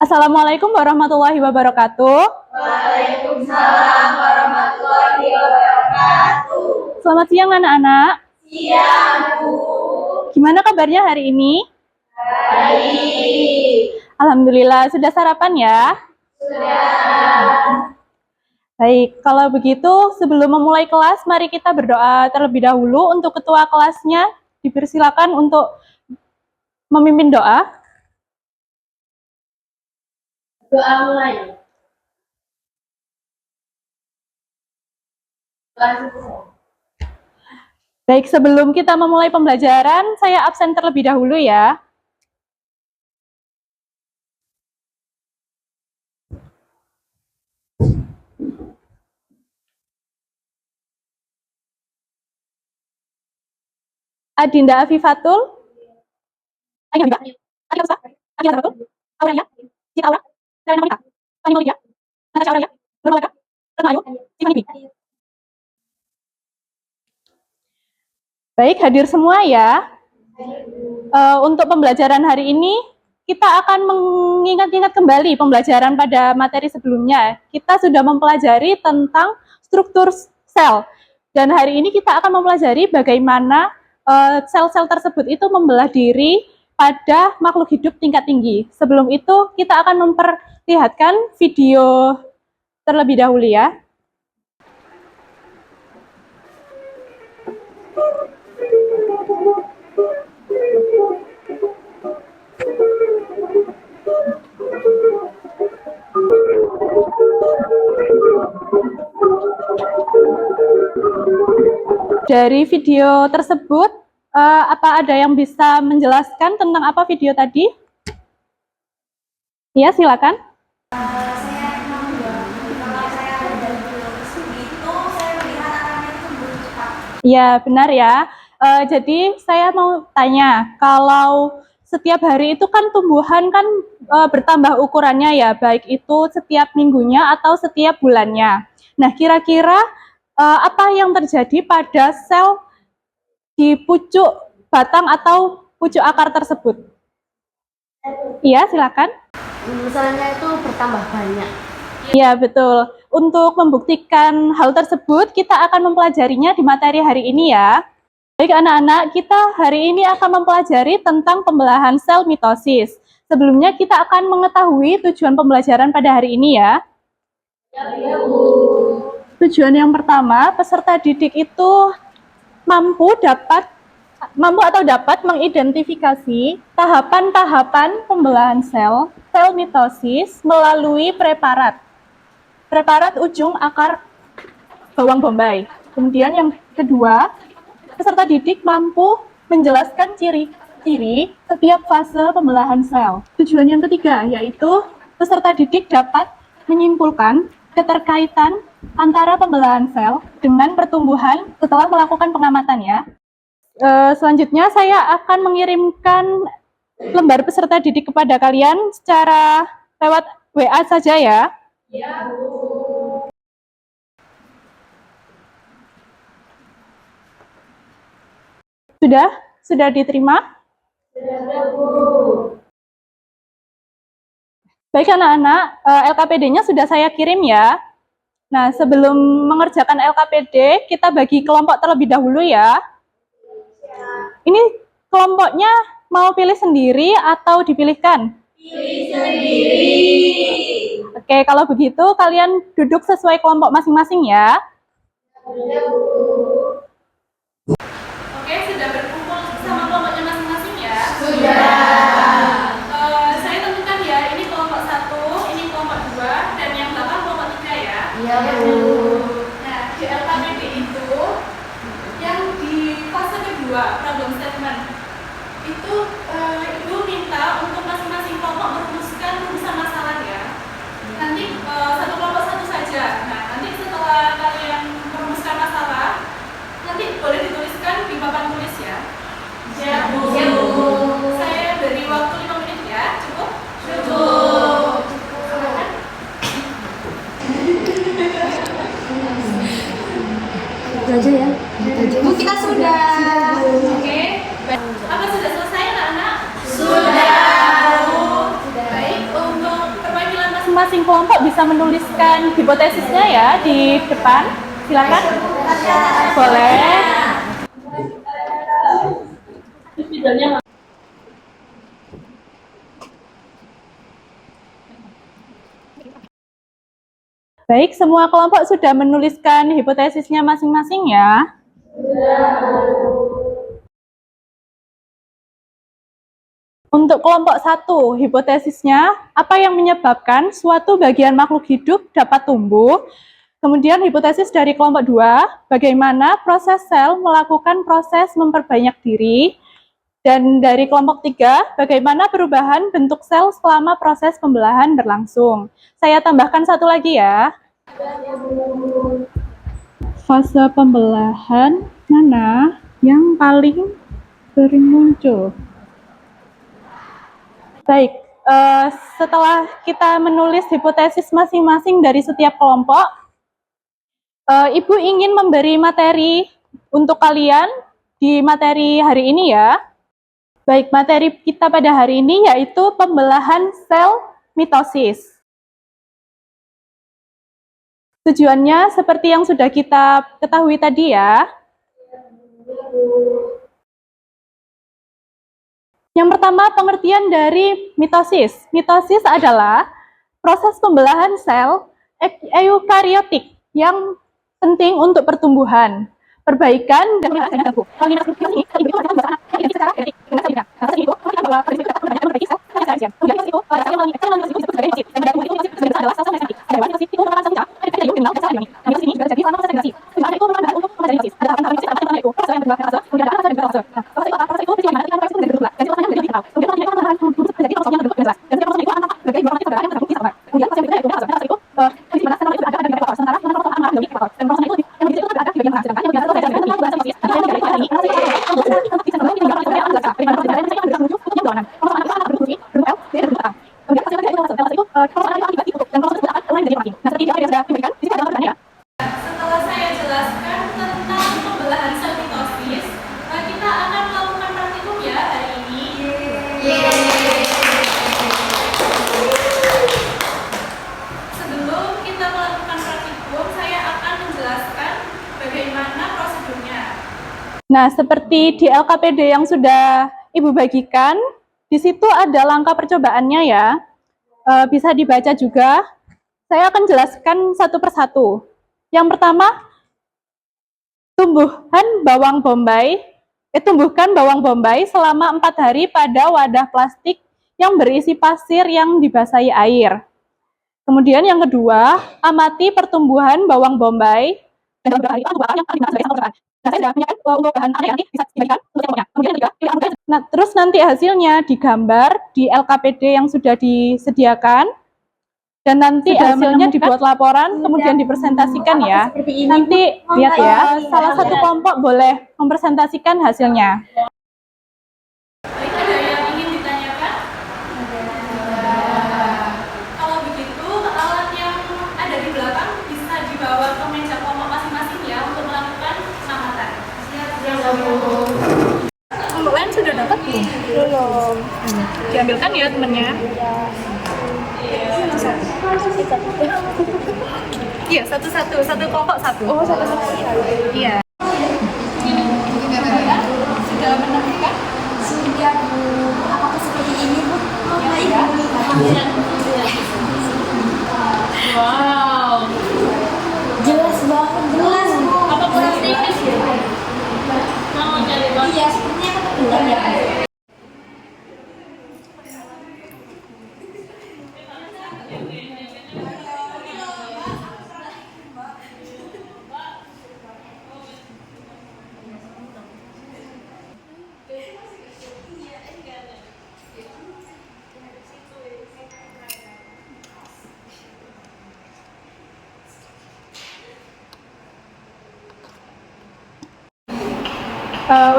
Assalamualaikum warahmatullahi wabarakatuh. Waalaikumsalam warahmatullahi wabarakatuh. Selamat siang anak-anak. Siang, Bu. Gimana kabarnya hari ini? Baik. Alhamdulillah, sudah sarapan ya? Sudah. Baik, kalau begitu sebelum memulai kelas, mari kita berdoa terlebih dahulu. Untuk ketua kelasnya, dipersilakan untuk memimpin doa. Doa mulai. Baik, sebelum kita memulai pembelajaran, saya absen terlebih dahulu ya. Adinda Afifatul, baik, hadir semua ya. Untuk pembelajaran hari ini, kita akan mengingat-ingat kembali pembelajaran pada materi sebelumnya. Kita sudah mempelajari tentang struktur sel. Dan hari ini kita akan mempelajari bagaimana sel-sel tersebut itu membelah diri pada makhluk hidup tingkat tinggi. Sebelum itu, kita akan memperlihatkan video terlebih dahulu ya. Dari video tersebut, apa ada yang bisa menjelaskan tentang apa video tadi? Ya, silakan. Ya, benar ya. Jadi saya mau tanya, kalau setiap hari itu kan tumbuhan kan bertambah ukurannya ya, baik itu setiap minggunya atau setiap bulannya. Nah, kira-kira apa yang terjadi pada sel di pucuk batang atau pucuk akar tersebut? Iya, silakan. Misalnya itu bertambah banyak. Ya, betul. Untuk membuktikan hal tersebut, kita akan mempelajarinya di materi hari ini ya. Baik anak-anak, kita hari ini akan mempelajari tentang pembelahan sel mitosis. Sebelumnya kita akan mengetahui tujuan pembelajaran pada hari ini ya. Ya, Bu. Tujuan yang pertama, peserta didik itu mampu atau dapat mengidentifikasi tahapan-tahapan pembelahan sel mitosis melalui preparat ujung akar bawang bombay. Kemudian yang kedua, peserta didik mampu menjelaskan ciri-ciri setiap fase pembelahan sel. Tujuan yang ketiga yaitu peserta didik dapat menyimpulkan keterkaitan antara pembelahan sel dengan pertumbuhan setelah melakukan pengamatan ya. Selanjutnya saya akan mengirimkan lembar peserta didik kepada kalian secara lewat WA saja ya. Ya, Bu. Sudah diterima? Sudah, Bu. Baik anak-anak, LKPD-nya sudah saya kirim ya. Nah, sebelum mengerjakan LKPD, kita bagi kelompok terlebih dahulu ya. Ini kelompoknya mau pilih sendiri atau dipilihkan? Pilih sendiri. Oke, kalau begitu kalian duduk sesuai kelompok masing-masing ya. Sudah, Bu. Oke, sudah berkumpul sama kelompoknya masing-masing ya? Sudah. Saya tentukan ya, ini kelompok 1, ini kelompok 2, dan yang belakang kelompok 3 ya. Iya, Bu. Nah, di LKPD itu, yang di fase kedua, problem statement, itu Ibu minta untuk masing-masing kelompok merumuskan rumusan masalah ya. Nanti satu kelompok satu saja. Nah, nanti setelah kalian merumuskan masalah, nanti boleh dituliskan di papan tulis ya. Ya, Bu. Ya, Bu. Saya beri waktu 5 menit ya, cukup? Cukup. Silakan. Itu aja ya. Bu, kita sudah. Oke. Apa sudah selesai anak-anak? Sudah. Baik, untuk masing-masing kelompok bisa menuliskan hipotesisnya ya di depan. Silakan. Boleh. Baik, semua kelompok sudah menuliskan hipotesisnya masing-masing ya. Untuk kelompok 1, hipotesisnya apa yang menyebabkan suatu bagian makhluk hidup dapat tumbuh. Kemudian hipotesis dari kelompok 2, bagaimana proses sel melakukan proses memperbanyak diri. Dan dari kelompok 3, bagaimana perubahan bentuk sel selama proses pembelahan berlangsung. Saya tambahkan satu lagi ya. Fase pembelahan mana yang paling sering muncul? Baik, setelah kita menulis hipotesis masing-masing dari setiap kelompok, Ibu ingin memberi materi untuk kalian di materi hari ini ya. Baik, materi kita pada hari ini yaitu pembelahan sel mitosis. Tujuannya seperti yang sudah kita ketahui tadi ya. Yang pertama, pengertian dari mitosis. Mitosis adalah proses pembelahan sel eukariotik yang penting untuk pertumbuhan, perbaikan, dan Setelah saya jelaskan tentang pembelahan sel mitosis, kita akan melakukan praktikum ya hari ini. Sebelum kita melakukan praktikum, saya akan menjelaskan bagaimana prosedurnya. Nah, seperti di LKPD yang sudah Ibu bagikan, di situ ada langkah percobaannya ya. Bisa dibaca juga. Saya akan jelaskan satu persatu. Yang pertama, tumbuhkan bawang bombay selama 4 hari pada wadah plastik yang berisi pasir yang dibasahi air. Kemudian yang kedua, amati pertumbuhan bawang bombay. Nah, terus nanti hasilnya digambar di LKPD yang sudah disediakan. Dan nanti hasilnya dibuat laporan, kemudian dipresentasikan ya. Nanti lihat ya, salah satu kelompok boleh mempresentasikan hasilnya. Baik, ada yang ingin ditanyakan? Kalau begitu, alat yang ada di belakang bisa dibawa ke meja kelompok masing-masing ya untuk melakukan pengamatan. Kelompok lain sudah dapat belum? Belum. Diambilkan ya temannya. Iya, satu-satu, satu kelompok satu. Oh, satu-satu. Iya. Sudah menemukan? Sudah, Bu. Apakah seperti ini, Bu? Ya. Wow. Jelas banget, jelas, Bu. Apa kurang sedikit? Mau cari banget. Iya, sepertinya kebetulan ya.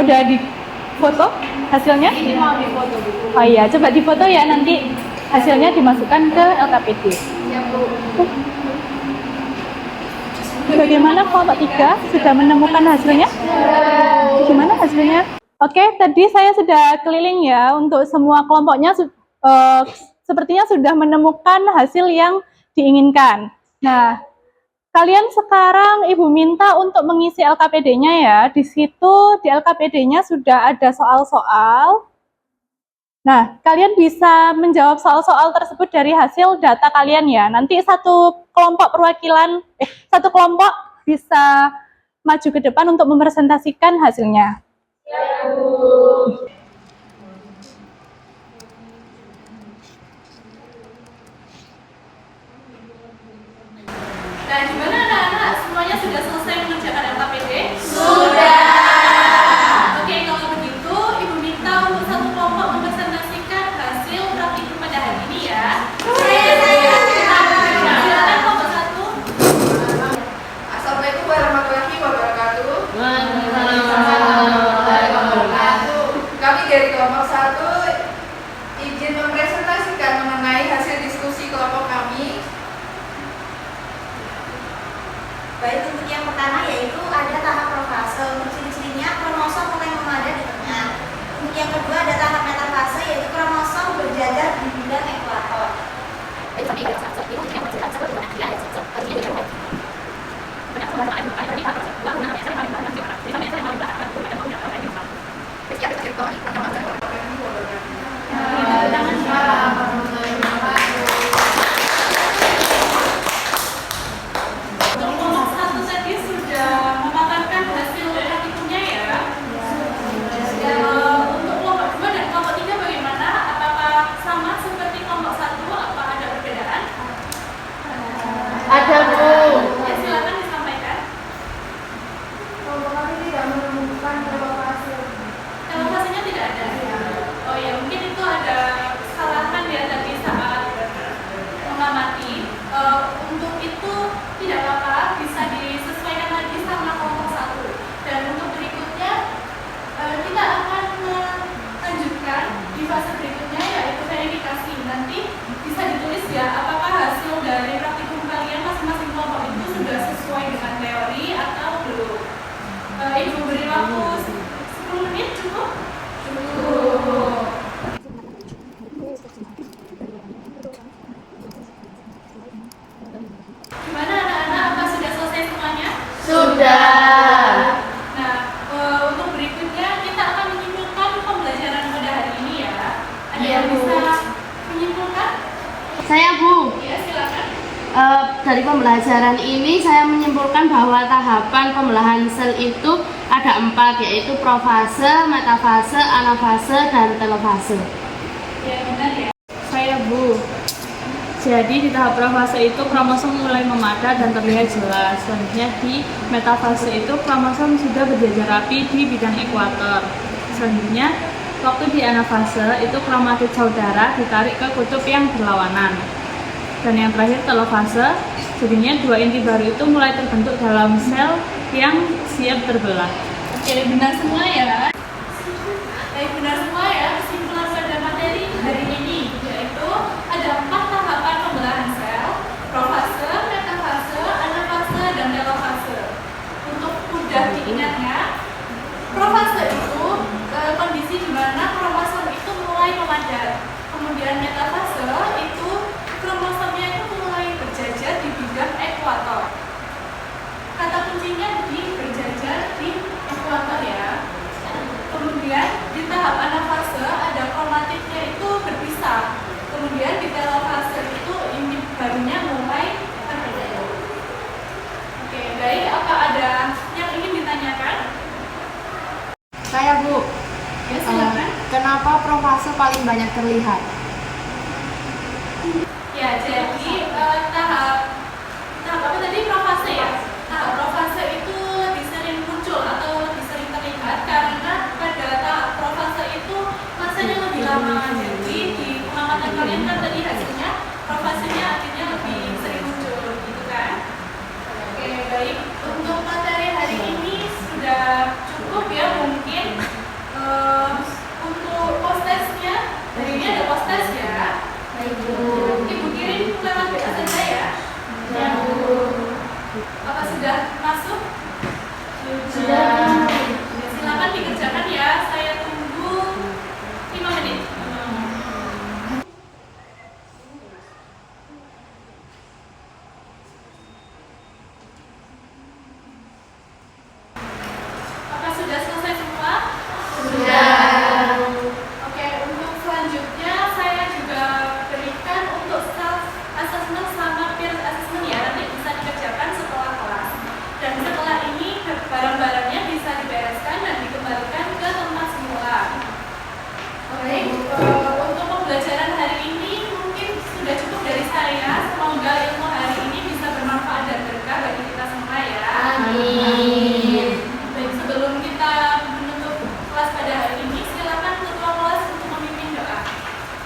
Udah di foto hasilnya? Mau difoto, Bu. Oh iya, coba difoto ya, nanti hasilnya dimasukkan ke LKPD. Ya, Bu. Bagaimana kelompok 3 sudah menemukan hasilnya? Gimana hasilnya? Oke, tadi saya sudah keliling ya untuk semua kelompoknya, sepertinya sudah menemukan hasil yang diinginkan. Nah, kalian sekarang Ibu minta untuk mengisi LKPD-nya ya. Di situ di LKPD-nya sudah ada soal-soal. Nah, kalian bisa menjawab soal-soal tersebut dari hasil data kalian ya. Nanti satu kelompok bisa maju ke depan untuk mempresentasikan hasilnya. Nah, gimana anak-anak? Semuanya sudah selesai mengerjakan LKPD? Sudah. Oke, kalau begitu Ibu minta untuk satu kelompok mempresentasikan hasil praktikum pada hari ini ya. Silakan kelompok satu. Assalamualaikum warahmatullahi wabarakatuh. Kami dari kelompok 1 izin mempresentasikan mengenai hasil diskusi kelompok kami. Baik, untuk yang pertama yaitu ada tahap profase. Untuk ciri-cirinya kromosom mulai memadat di tengah. Untuk yang kedua ada tahap metafase yaitu kromosom berjajar di bidang ekuator. Untuk kelompok satu tadi sudah memaparkan hasil praktikumnya ya. Untuk kelompok 2 dan kelompok 3 bagaimana? Apakah sama seperti kelompok 1? Apa ada perbedaan? Ada, Bu. Ya, silakan disampaikan. Kelompok kami tidak menemukan relokasi. Elevasinya tidak ada. Oh ya, mungkin itu ada kesalahan ya tadi saat mengamati. Untuk itu tidak apa-apa, bisa disesuaikan lagi sama kelompok 1. Dan untuk berikutnya kita akan melanjutkan di fase berikutnya yaitu verifikasi. Nanti bisa ditulis ya apakah hasil dari praktikum kalian masing-masing kelompok itu sudah sesuai dengan teori atau belum. Ibu beri waktu 10 menit cukup? Cukup. Gimana anak-anak? Apa sudah selesai semuanya? Sudah. Nah, untuk berikutnya kita akan menyimpulkan pembelajaran pada hari ini ya. Ada yang bisa menyimpulkan? Saya, Bu. Ya, silakan. Dari pembelajaran ini saya menyimpulkan bahwa tahapan pembelahan sel itu ada 4, yaitu profase, metafase, anafase, dan telofase. Ya, benar ya. Saya, Bu. Jadi di tahap profase itu kromosom mulai memadat dan terlihat jelas. Selanjutnya di metafase itu kromosom sudah berjajar rapi di bidang ekuator. Selanjutnya waktu di anafase itu kromatid saudara ditarik ke kutub yang berlawanan. Dan yang terakhir telofase, jadinya 2 inti baru itu mulai terbentuk dalam sel yang siap terbelah. Oke, benar semua ya. Baik, benar semua ya. Kesimpulan pada materi hari ini yaitu ada 4 tahapan pembelahan sel: profase, metafase, anafase, dan telofase. Untuk mudah diingatnya, profase itu kondisi di mana kromosom itu mulai memadat. Kemudian metafase itu kromosomnya itu mulai berjajar di bidang ekuator. Kata kuncinya di berjajar di ekuator ya. Kemudian di tahap anafase ada kromatidnya itu berpisah. Kemudian di telofase itu inti barunya mulai terbentuk. Oke, baik. Apa ada yang ingin ditanyakan? Saya, Bu. Ya, silakan. Kenapa profase paling banyak terlihat? Ya, jadi tahap apa tadi, profase ya? Tahap profase itu lebih sering muncul atau lebih sering terlihat karena pada tahap profase itu masanya lebih lama. Jadi di pengamatan kalian kan tadi hasilnya profasenya akhirnya lebih sering muncul, gitu kan? Oke, baik. Untuk materi hari ini sudah cukup ya mungkin. Untuk post testnya, hari ini ada post test ya. Ibu kirim lewat WA saja ya. Apa sudah masuk? Sudah. Ya, silakan dikerjakan ya. Saya tunggu 5 menit.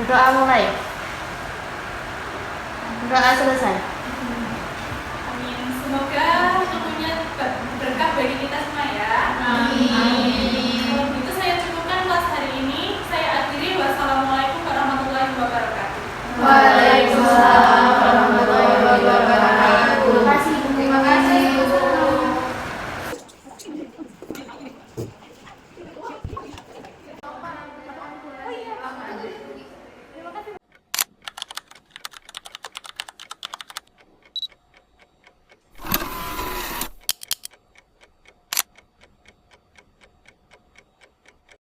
Berdoa mulai. Berdoa selesai.